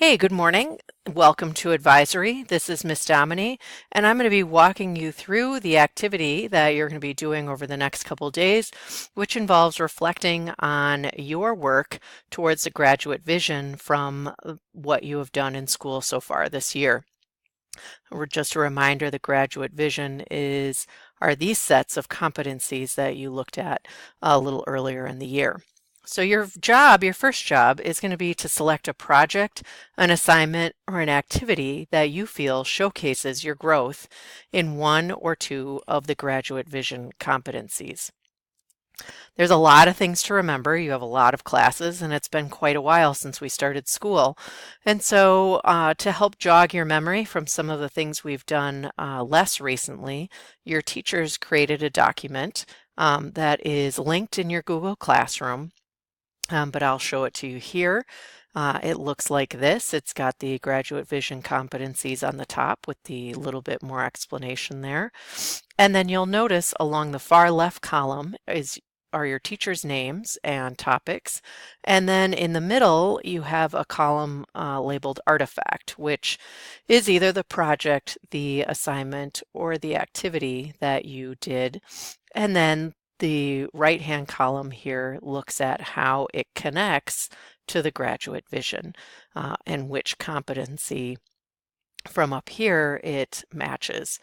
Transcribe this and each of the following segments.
Hey, good morning. Welcome to Advisory. This is Miss Domini, and I'm going to be walking you through the activity that you're going to be doing over the next couple of days, which involves reflecting on your work towards the graduate vision from what you have done in school so far this year. Just a reminder, the graduate vision are these sets of competencies that you looked at a little earlier in the year. So your first job, is going to be to select a project, an assignment, or an activity that you feel showcases your growth in one or two of the graduate vision competencies. There's a lot of things to remember. You have a lot of classes, and it's been quite a while since we started school. And so, to help jog your memory from some of the things we've done less recently, your teachers created a document that is linked in your Google Classroom, but I'll show it to you here. It looks like this. It's got the graduate vision competencies on the top with the little bit more explanation there. And then you'll notice along the far left column are your teachers' names and topics. And then in the middle, you have a column labeled artifact, which is either the project, the assignment, or the activity that you did. And then the right-hand column here looks at how it connects to the graduate vision and which competency from up here it matches.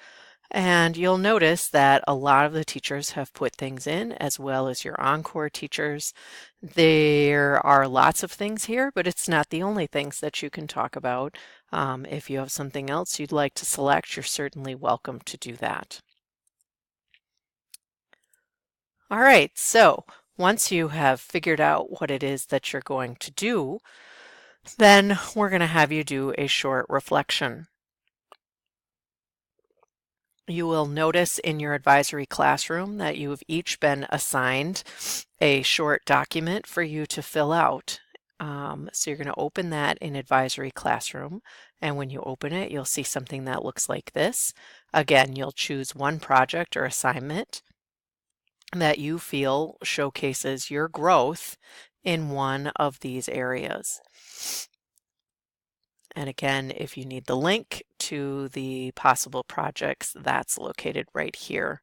And you'll notice that a lot of the teachers have put things in, as well as your encore teachers. There are lots of things here, but it's not the only things that you can talk about. If you have something else you'd like to select, you're certainly welcome to do that. All right, so once you have figured out what it is that you're going to do, then we're going to have you do a short reflection. You will notice in your advisory classroom that you have each been assigned a short document for you to fill out. So you're going to open that in advisory classroom, and when you open it, you'll see something that looks like this. Again, you'll choose one project or assignment that you feel showcases your growth in one of these areas. And again, if you need the link to the possible projects, that's located right here.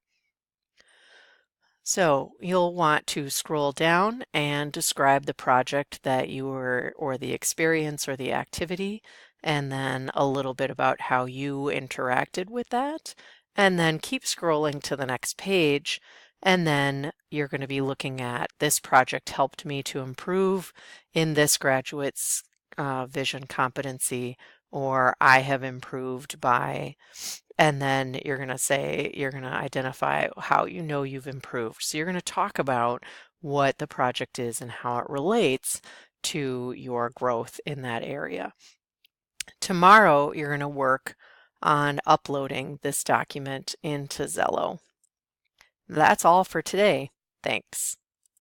So you'll want to scroll down and describe the project that you were, or the experience or the activity, and then a little bit about how you interacted with that. And then keep scrolling to the next page. And then you're going to be looking at this project helped me to improve in this graduate's vision competency, or I have improved by, and then you're going to identify how you know you've improved. So you're going to talk about what the project is and how it relates to your growth in that area. Tomorrow, you're going to work on uploading this document into Zello. That's all for today. Thanks.